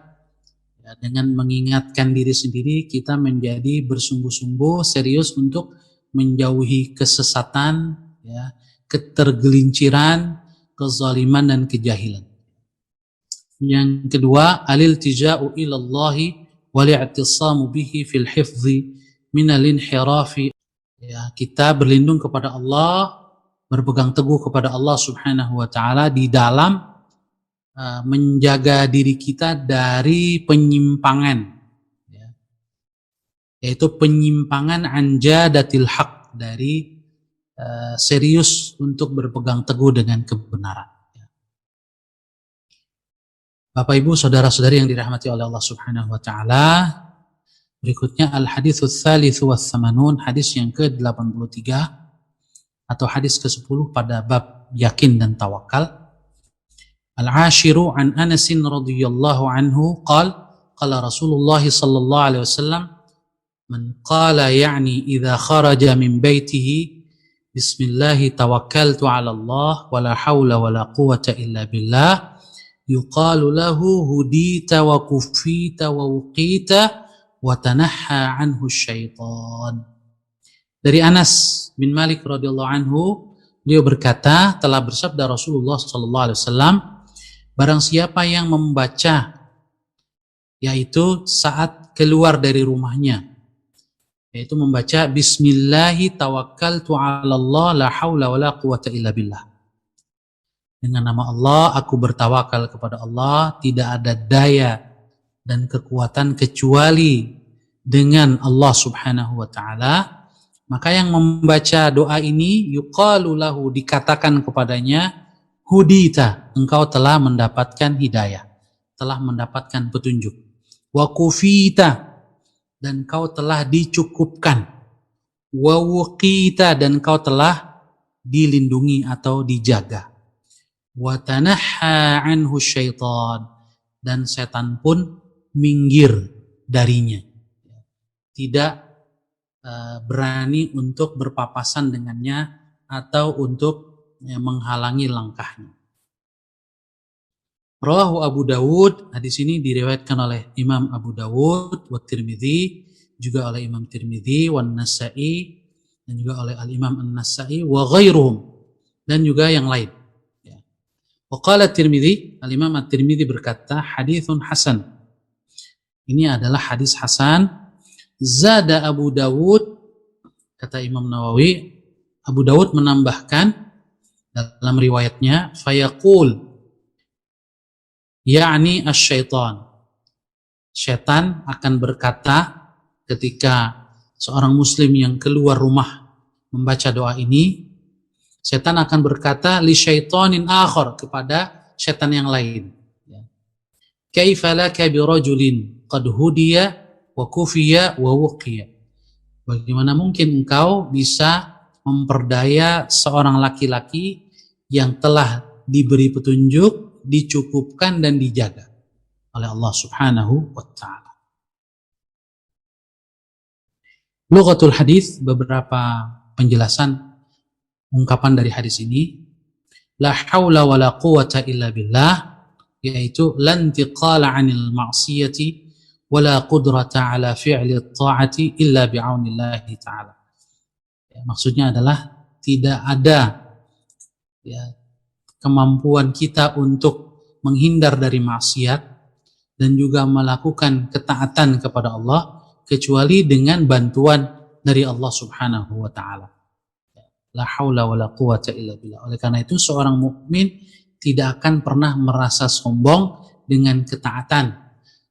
ya, dengan mengingatkan diri sendiri kita menjadi bersungguh-sungguh serius untuk menjauhi kesesatan, ya, ketergelinciran, kezaliman dan kejahilan. Yang kedua, aliltija'u ilallahi wal-i'tisamu bihi fil hifzi minal inhirafi, ya, kita berlindung kepada Allah, berpegang teguh kepada Allah Subhanahu wa taala di dalam menjaga diri kita dari penyimpangan, ya, yaitu penyimpangan anjadatil haq, dari serius untuk berpegang teguh dengan kebenaran. Bapak Ibu saudara-saudari yang dirahmati oleh Allah Subhanahu wa taala, berikutnya al-haditsus tsalits was tsamanun, hadis yang ke-83 atau hadis ke-10 pada bab yakin dan tawakal. Al-ashiru an Anas radhiyallahu anhu qala Rasulullah sallallahu alaihi wasallam, man qala ya'ni idza kharaja min baitihi bismillah tawakkaltu 'ala Allah wa la haula wa la quwwata illa billah, yuqalu lahu hudita wa kufita wa wuqita wa tanahha anhu syaitan. Dari Anas bin Malik radhiyallahu anhu, beliau berkata, telah bersabda Rasulullah sallallahu alaihi wasallam, barang siapa yang membaca, yaitu saat keluar dari rumahnya, yaitu membaca bismillahi tawakkaltu 'ala Allah la haula wala quwwata illa billah, dengan nama Allah aku bertawakal kepada Allah, tidak ada daya dan kekuatan kecuali dengan Allah Subhanahu wa taala, maka yang membaca doa ini yuqalu lahu, dikatakan kepadanya, hudita, engkau telah mendapatkan hidayah, telah mendapatkan petunjuk. Wa kufita, dan kau telah dicukupkan. Wa wuqita, dan kau telah dilindungi atau dijaga. Wa tanahha anhu syaitan, dan setan pun minggir darinya, tidak berani untuk berpapasan dengannya atau untuk menghalangi langkahnya. Rawahu Abu Dawud, hadis ini diriwayatkan oleh Imam Abu Dawud wa Tirmidzi, juga oleh Imam Tirmidzi, wa Nasa'i, dan juga oleh Al-Imam An-Nasa'i, wa ghairuhum, dan juga yang lain. Wa qala Tirmidzi, Al-Imam At-Tirmidzi berkata, haditsun hasan. Ini adalah hadis hasan. Zada Abu Dawud, kata Imam Nawawi, Abu Dawud menambahkan dalam riwayatnya, fayaqul, yakni asy-syaitan. Syaitan akan berkata ketika seorang muslim yang keluar rumah membaca doa ini, syaitan akan berkata li syaitanin akhar, kepada syaitan yang lain. Kaifa laka bi rajulin qad hudiya wa kufiya wa wuqiya. Bagaimana mungkin engkau bisa memperdaya seorang laki-laki yang telah diberi petunjuk, dicukupkan dan dijaga oleh Allah Subhanahu wa taala. Lughatul hadis, beberapa penjelasan ungkapan dari hadis ini. La haula wa la quwata illa billah, yaitu lan tiqala 'anil ma'siyati wala qudrata ala fi'li ta'ati illa bi'aunillahi ta'ala. Maksudnya adalah tidak ada kemampuan kita untuk menghindar dari maksiat dan juga melakukan ketaatan kepada Allah kecuali dengan bantuan dari Allah Subhanahu wa taala. La haula wala quwata illa billah. Oleh karena itu seorang mukmin tidak akan pernah merasa sombong dengan ketaatan,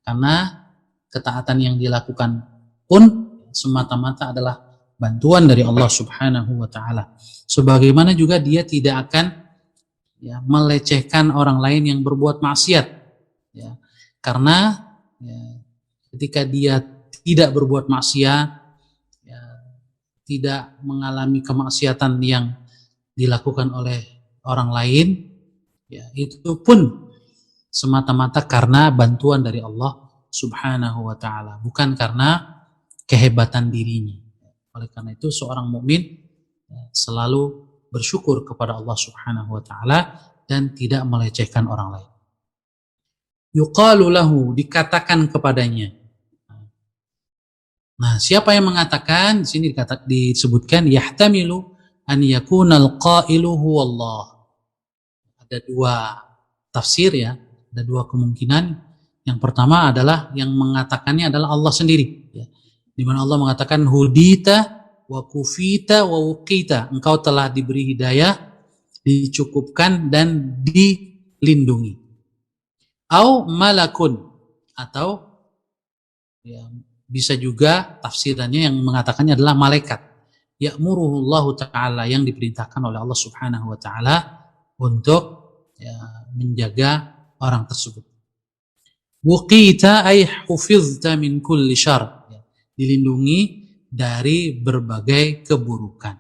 karena ketaatan yang dilakukan pun semata-mata adalah bantuan dari Allah Subhanahu wa taala. Sebagaimana juga dia tidak akan melecehkan orang lain yang berbuat maksiat. Karena ketika dia tidak berbuat maksiat, tidak mengalami kemaksiatan yang dilakukan oleh orang lain, itu pun semata-mata karena bantuan dari Allah Subhanahu wa ta'ala, bukan karena kehebatan dirinya. Oleh karena itu seorang mukmin selalu bersyukur kepada Allah Subhanahu wa ta'ala dan tidak melecehkan orang lain. Yuqalu lahu, dikatakan kepadanya. Nah, siapa yang mengatakan? Di sini disebutkan yahtamilu an yakunal qailu huwallah. Ada dua tafsir, ada dua kemungkinan. Yang pertama adalah yang mengatakannya adalah Allah sendiri, di mana Allah mengatakan hudita wa kufita wa wuqita, engkau telah diberi hidayah, dicukupkan dan dilindungi. Au malakun, atau bisa juga tafsirannya yang mengatakannya adalah malaikat, ya'muruhullahu ta'ala, yang diperintahkan oleh Allah Subhanahu wa ta'ala untuk menjaga orang tersebut. Wuqita ay hufizta min kulli syarr, dilindungi dari berbagai keburukan.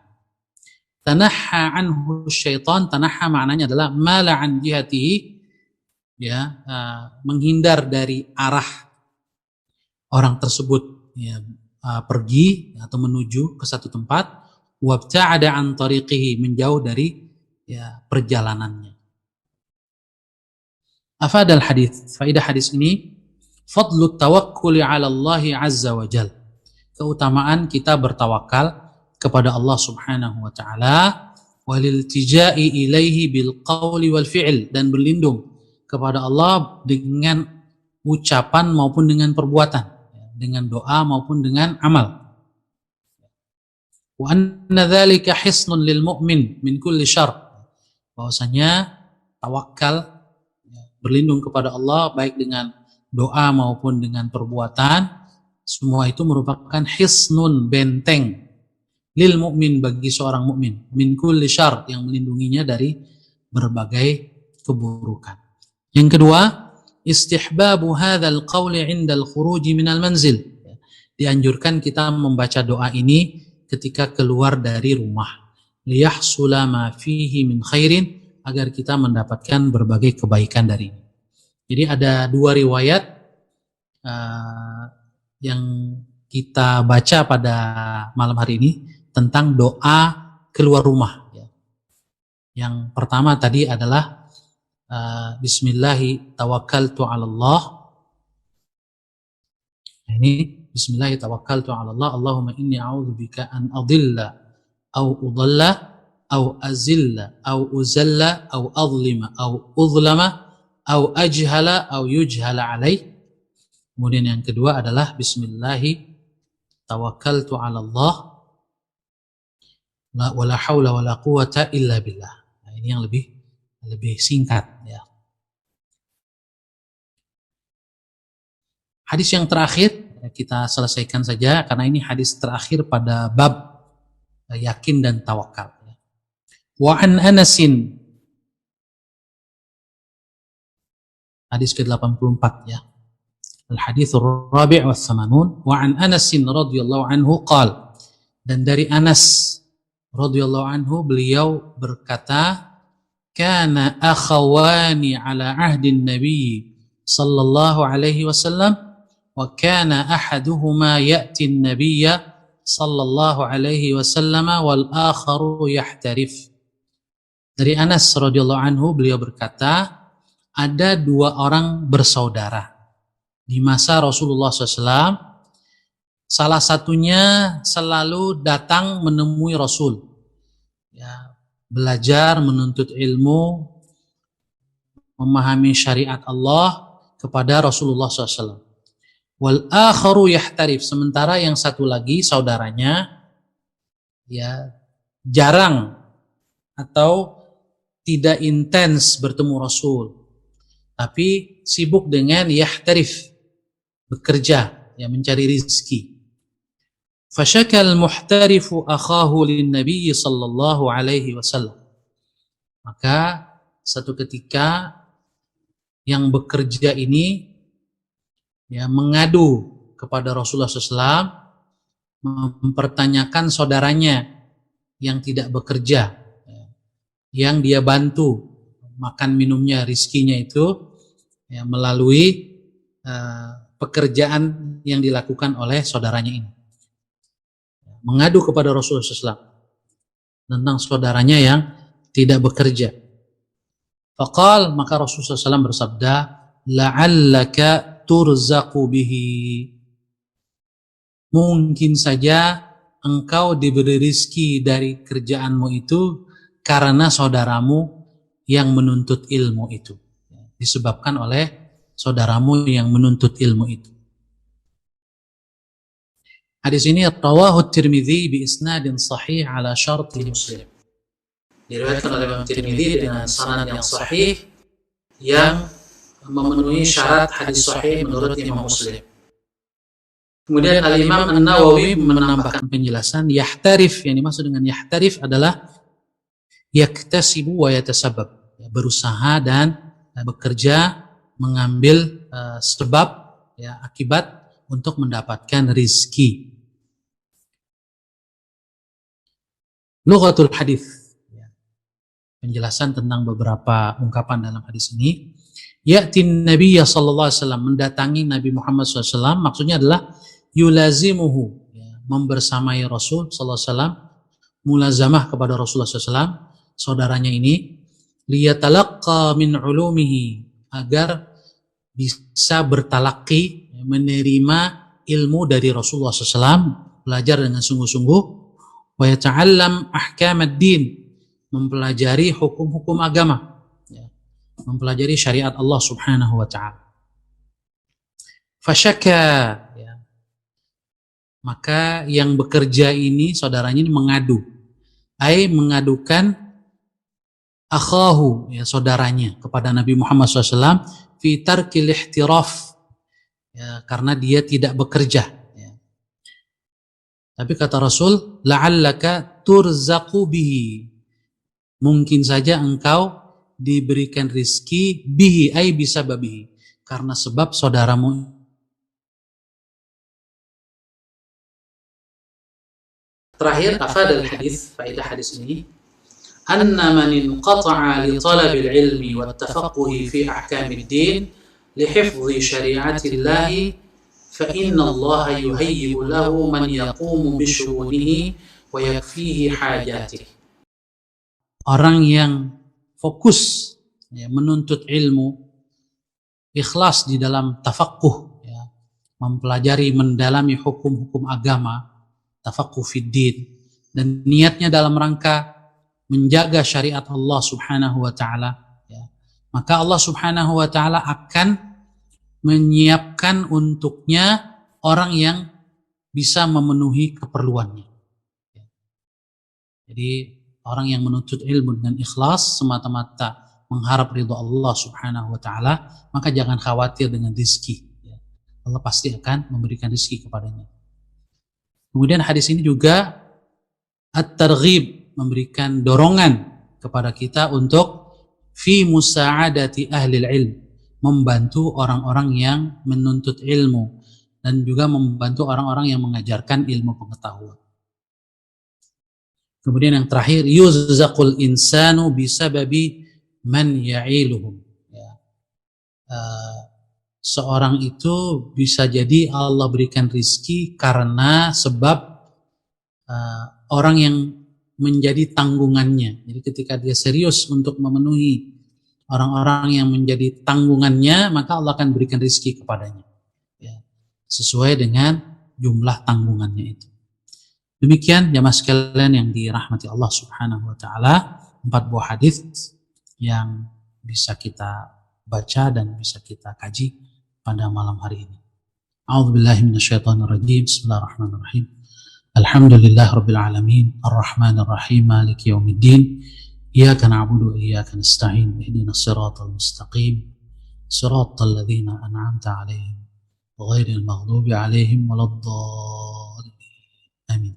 Tanahha anhu syaitan, tanahha maknanya adalah mala an jihatihi, menghindar dari arah orang tersebut, pergi atau menuju ke satu tempat. Wabta'ada an tariqihi, menjauh dari perjalanannya. Afadal hadis, faedah hadis ini, fadlu tawakkuli 'ala Allah azza wa jal, keutamaan kita bertawakal kepada Allah Subhanahu wa taala, waliltija'i ilaihi bil qawli wal fi'l, dan berlindung kepada Allah dengan ucapan maupun dengan perbuatan, dengan doa maupun dengan amal. Wa anna dzalika hisnun lil mu'min min kulli syarr, bahwasanya tawakal, berlindung kepada Allah baik dengan doa maupun dengan perbuatan, semua itu merupakan hisnun, benteng, lil mu'min, bagi seorang mukmin, min kulli syarr, yang melindunginya dari berbagai keburukan. Yang kedua, istihbabu hadzal qawli 'inda al-khuruj minal manzil. Dianjurkan kita membaca doa ini ketika keluar dari rumah. Liyahsula ma fihi min khairin, agar kita mendapatkan berbagai kebaikan dari ini. Jadi ada dua riwayat yang kita baca pada malam hari ini tentang doa keluar rumah. Yang pertama tadi adalah Bismillahi tawakkaltu 'ala Allah. Ini Bismillahi tawakkaltu 'ala Allah, Allahumma inni a'udzubika an adilla au udalla au azilla au uzalla au adlima au udlama au ajhala au yujhala alaih. Kemudian yang kedua adalah Bismillahi tawakkaltu 'ala Allah wala haula wala quwata illa billah. Nah, ini yang lebih singkat ya. Hadis yang terakhir kita selesaikan saja karena ini hadis terakhir pada bab yakin dan tawakal. Wa an Anasin, hadis ke-84 ya. Al-hadithur rabi' wa thamanun, wa an Anasin radhiyallahu anhu qala, dan dari Anas radhiyallahu anhu beliau berkata, kana akhawani ala ahdin nabi sallallahu alaihi wasallam wa kana ahaduhuma ya'ti an-nabiyya sallallahu alaihi wasallam wal akharu yahtarif. Dari Anas radhiyallahu anhu beliau berkata, ada dua orang bersaudara di masa Rasulullah SAW. Salah satunya selalu datang menemui Rasul, ya, belajar, menuntut ilmu, memahami syariat Allah kepada Rasulullah SAW. Wal akharu yahtarif, sementara yang satu lagi saudaranya ya jarang atau tidak intens bertemu Rasul, tapi sibuk dengan yahtarif, bekerja, ya, mencari rizki. Fashakal muhtarifu akhahu lin nabiy sallallahu alaihi wasallam. Maka satu ketika yang bekerja ini ya mengadu kepada Rasulullah SAW, mempertanyakan saudaranya yang tidak bekerja, yang dia bantu makan minumnya, rizkinya itu ya, melalui pekerjaan yang dilakukan oleh saudaranya ini. Mengadu kepada Rasulullah SAW tentang saudaranya yang tidak bekerja. Faqal, maka Rasulullah SAW bersabda, la'allaka turzaqu bihi, mungkin saja engkau diberi rizki dari kerjaanmu itu karena saudaramu yang menuntut ilmu itu, disebabkan oleh saudaramu yang menuntut ilmu itu. Hadis ini rawahu Tirmidzi bi isnadin sahih ala syarti Muslim. Diriwayatkan oleh Imam Tirmidzi dengan sanad yang sahih yang memenuhi syarat hadis sahih menurut Imam Muslim. Kemudian Al-Imam An-Nawawi menambahkan penjelasan, yahtarif, yang dimaksud dengan yahtarif adalah yaktasibu wa yatasabab, berusaha dan bekerja, mengambil sebab, ya, akibat untuk mendapatkan rizki. Lughatul hadis, penjelasan tentang beberapa ungkapan dalam hadis ini. Ya'tin Nabiyya sallallahu alaihi wasallam, mendatangi Nabi Muhammad SAW, maksudnya adalah yulazimuhu, ya, membersamai Rasul sallallahu alaihi wasallam, mulazamah kepada Rasulullah SAW, saudaranya ini, liyatalaqqa min ulumihi, agar bisa bertalaqi, menerima ilmu dari Rasulullah SAW, belajar dengan sungguh-sungguh, wa yata'allam ahkamad-din, mempelajari hukum-hukum agama, mempelajari syariat Allah Subhanahu wa ta'ala. Fasyaka, ya, maka yang bekerja ini, saudaranya ini mengadu, mengadukan akhahu, ya, saudaranya, kepada Nabi Muhammad SAW, fi tarkil ihtiraf, ya, karena dia tidak bekerja, ya, Tapi kata Rasul, la'allaka turzaqu bihi. Mungkin saja engkau diberikan rizki bihi ay bisababihi, karena sebab saudaramu. Terakhir, afadal hadis, faedah hadis ini, anna man inqata'a li talabil ilmi wat tafaqquhi fi ahkamid din li hifdhi syari'atillahi fa inna Allah yuhayyibu lahu man yaqumu bi syu'unihi wa yakfihi hajatihi. Orang yang fokus ya, menuntut ilmu, ikhlas di dalam tafaqquh ya, mempelajari, mendalami hukum-hukum agama, tafaqquh fiddin, dan niatnya dalam rangka menjaga syariat Allah Subhanahu wa taala ya, maka Allah Subhanahu wa taala akan menyiapkan untuknya orang yang bisa memenuhi keperluannya. Jadi orang yang menuntut ilmu dengan ikhlas semata-mata mengharap ridha Allah Subhanahu wa taala, maka jangan khawatir dengan rezeki ya. Allah pasti akan memberikan rezeki kepadanya. Kemudian hadis ini juga at-targhib, memberikan dorongan kepada kita untuk fi musa'adati ahli ilm, membantu orang-orang yang menuntut ilmu dan juga membantu orang-orang yang mengajarkan ilmu pengetahuan. Kemudian yang terakhir, yuzzaqul insanu bisababi man ya'iluhum ya. Seorang itu bisa jadi Allah berikan rizki karena sebab orang yang menjadi tanggungannya. Jadi ketika dia serius untuk memenuhi orang-orang yang menjadi tanggungannya, maka Allah akan berikan rizki kepadanya ya, sesuai dengan jumlah tanggungannya itu. Demikian jamaah sekalian yang dirahmati Allah Subhanahu wa taala, 4 buah hadis yang bisa kita baca dan bisa kita kaji pada malam hari ini. A'udzubillahi minasyaitonirrajim. Bismillahirrahmanirrahim. Alhamdulillahirabbil alamin, arrahmanir rahim, maliki yaumiddin. Iyyaka na'budu wa iyyaka nasta'in. Ihdinas siratal mustaqim. Siratal ladzina an'amta 'alaihim ghairil maghdubi 'alaihim waladdallin. Amin.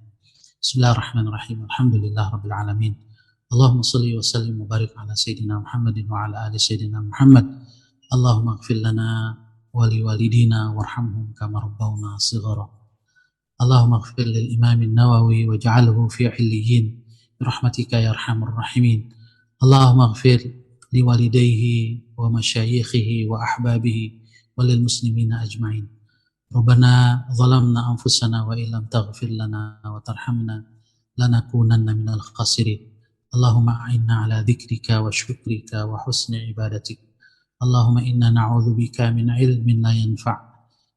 Bismillahirrahmanirrahim. Alhamdulillahirabbil alamin. Allahumma shalli wa sallim wa barik ala sayyidina Muhammadin wa ala ali sayyidina Muhammad. Allahumma ighfir lana wali walidina warhamhum kama rabbawna shighara. Allahumma ighfir lil imam an-Nawawi waj'alhu fi 'illiyyin birahmatika ya arhamar rahimin. Allahumma ighfir li walidayhi wa masyayikhihi wa ahbabihi wa lil muslimina ajma'in. Rabbana zalamna anfusana wa illam taghfir lana wa tarhamna lanakunanna minal khasirin. Allahumma a'inna ala dzikrika wa syukrika wa husni ibadatik. Allahumma inna na'udzu bika min ilmin la yanfa'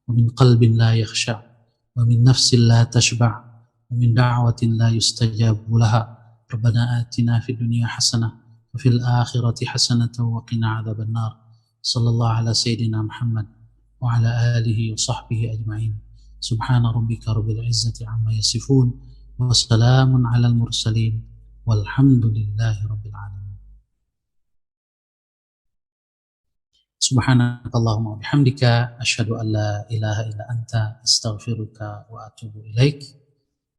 wa min qalbin la yakhsha' wa min nafsin la tashba' wa min da'watin la yustajabu laha. Rabbana atina fid dunya hasanah wa fil akhirati hasanatan wa qina adzaban nar. Sallallahu ala sayyidina Muhammad wa ala alihi wa sahbihi ajma'in. Subhana rabbika rabbil izzati amma yasifun wa salamun alal mursalin walhamdulillahi rabbil alamin. Subhanakallahumma wa bihamdika asyhadu an la ilaha illa anta astaghfiruka wa atubu ilaik.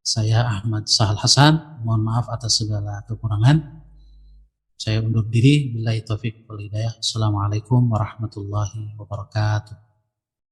Saya Ahmad Sahal Hasan, mohon maaf atas segala kekurangan. Saya undur diri. Billahi taufiq wal hidayah. Assalamualaikum warahmatullahi wabarakatuh.